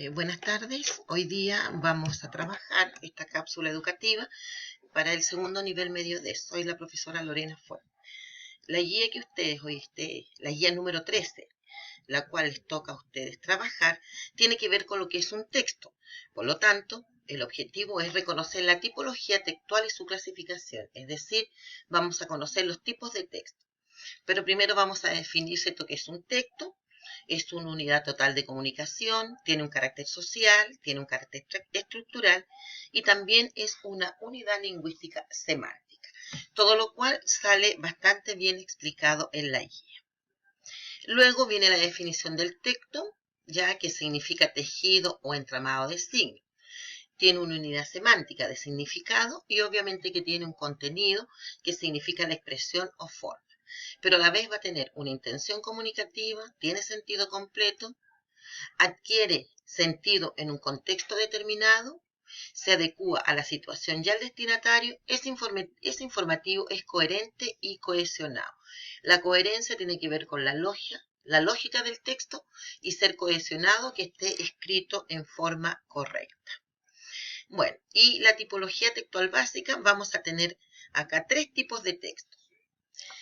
Buenas tardes. Hoy día vamos a trabajar esta cápsula educativa para el segundo nivel medio D. Soy la profesora Lorena Fuentes. La guía que ustedes hoy la guía número 13, la cual les toca a ustedes trabajar, tiene que ver con lo que es un texto. Por lo tanto, el objetivo es reconocer la tipología textual y su clasificación. Es decir, vamos a conocer los tipos de texto. Pero primero vamos a definir esto que es un texto. Es una unidad total de comunicación, tiene un carácter social, tiene un carácter estructural y también es una unidad lingüística semántica. Todo lo cual sale bastante bien explicado en la guía. Luego viene la definición del texto, ya que significa tejido o entramado de signos. Tiene una unidad semántica de significado y obviamente que tiene un contenido que significa la expresión o forma. Pero a la vez va a tener una intención comunicativa, tiene sentido completo, adquiere sentido en un contexto determinado, se adecúa a la situación y al destinatario, es informativo, es coherente y cohesionado. La coherencia tiene que ver con la lógica del texto y ser cohesionado, que esté escrito en forma correcta. Bueno, y la tipología textual básica, vamos a tener acá tres tipos de textos.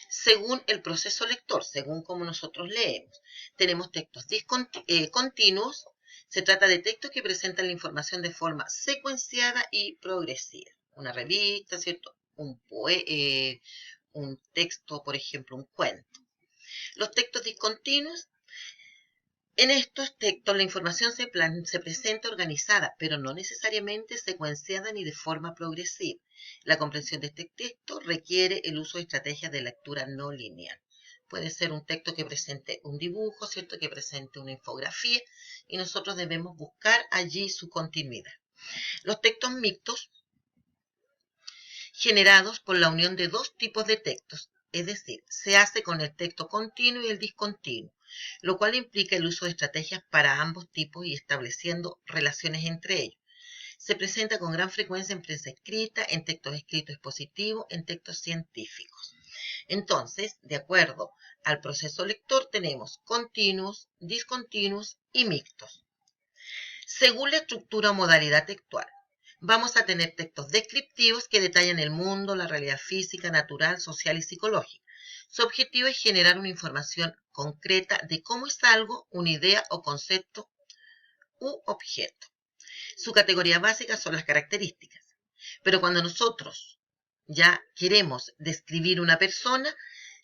Según el proceso lector, según como nosotros leemos, tenemos textos continuos. Se trata de textos que presentan la información de forma secuenciada y progresiva. Una revista, ¿cierto? Un texto, por ejemplo, un cuento. Los textos discontinuos. En estos textos la información se presenta organizada, pero no necesariamente secuenciada ni de forma progresiva. La comprensión de este texto requiere el uso de estrategias de lectura no lineal. Puede ser un texto que presente un dibujo, ¿cierto? Que presente una infografía, y nosotros debemos buscar allí su continuidad. Los textos mixtos, generados por la unión de dos tipos de textos, es decir, se hace con el texto continuo y el discontinuo, lo cual implica el uso de estrategias para ambos tipos y estableciendo relaciones entre ellos. Se presenta con gran frecuencia en prensa escrita, en textos escritos expositivos, en textos científicos. Entonces, de acuerdo al proceso lector, tenemos continuos, discontinuos y mixtos. Según la estructura o modalidad textual, vamos a tener textos descriptivos que detallan el mundo, la realidad física, natural, social y psicológica. Su objetivo es generar una información concreta de cómo es algo, una idea o concepto u objeto. Su categoría básica son las características. Pero cuando nosotros ya queremos describir una persona,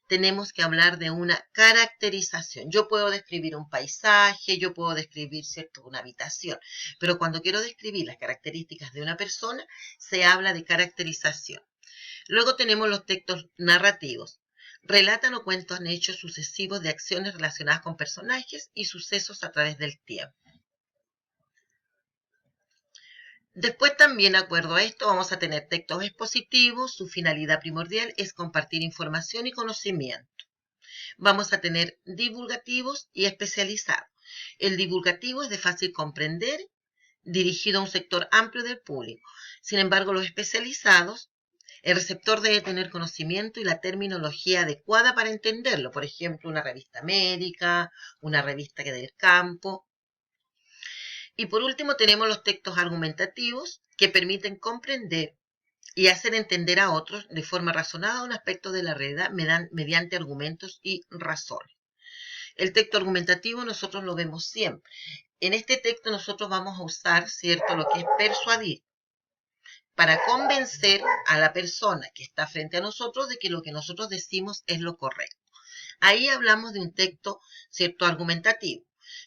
tenemos que hablar de una caracterización. Yo puedo describir un paisaje, yo puedo describir, ¿cierto?, una habitación, pero cuando quiero describir las características de una persona, se habla de caracterización. Luego tenemos los textos narrativos. Relatan o cuentan hechos sucesivos de acciones relacionadas con personajes y sucesos a través del tiempo. Después también, de acuerdo a esto, vamos a tener textos expositivos. Su finalidad primordial es compartir información y conocimiento. Vamos a tener divulgativos y especializados. El divulgativo es de fácil comprender, dirigido a un sector amplio del público. Sin embargo, los especializados, el receptor debe tener conocimiento y la terminología adecuada para entenderlo. Por ejemplo, una revista médica, una revista del campo. Y por último tenemos los textos argumentativos, que permiten comprender y hacer entender a otros de forma razonada un aspecto de la realidad mediante argumentos y razones. El texto argumentativo nosotros lo vemos siempre. En este texto nosotros vamos a usar, ¿cierto?, lo que es persuadir, para convencer a la persona que está frente a nosotros de que lo que nosotros decimos es lo correcto. Ahí hablamos de un texto, ¿cierto?, argumentativo.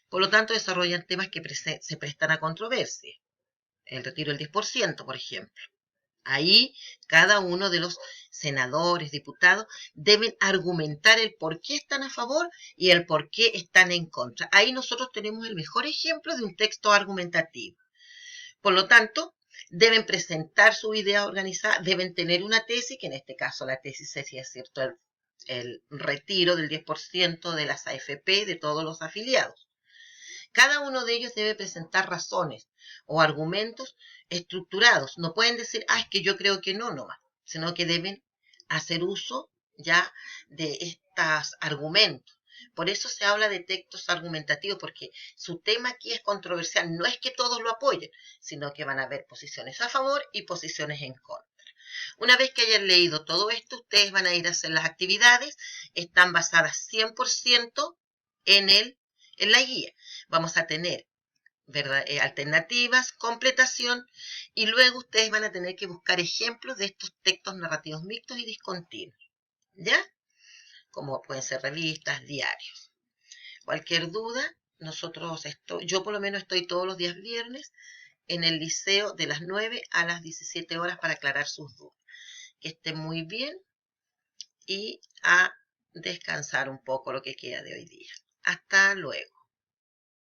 Por lo tanto, desarrollan temas que se prestan a controversia. El retiro del 10%, por ejemplo. Ahí cada uno de los senadores, diputados, deben argumentar el por qué están a favor y el por qué están en contra. Ahí nosotros tenemos el mejor ejemplo de un texto argumentativo. Por lo tanto, deben presentar su idea organizada, deben tener una tesis, que en este caso la tesis sería, ¿cierto?, el retiro del 10% de las AFP de todos los afiliados. Cada uno de ellos debe presentar razones o argumentos estructurados. No pueden decir, es que yo creo que no, nomás, sino que deben hacer uso ya de estos argumentos Por eso se habla de textos argumentativos, porque su tema aquí es controversial. No es que todos lo apoyen, sino que van a haber posiciones a favor y posiciones en contra. Una vez que hayan leído todo esto, ustedes van a ir a hacer las actividades. Están basadas 100% en la guía. Vamos a tener, ¿verdad? Alternativas, completación, y luego ustedes van a tener que buscar ejemplos de estos textos narrativos mixtos y discontinuos, ¿ya? Como pueden ser revistas, diarios. Cualquier duda, yo por lo menos estoy todos los días viernes en el liceo de las 9 a las 17 horas para aclarar sus dudas. Que estén muy bien y a descansar un poco lo que queda de hoy día. Hasta luego.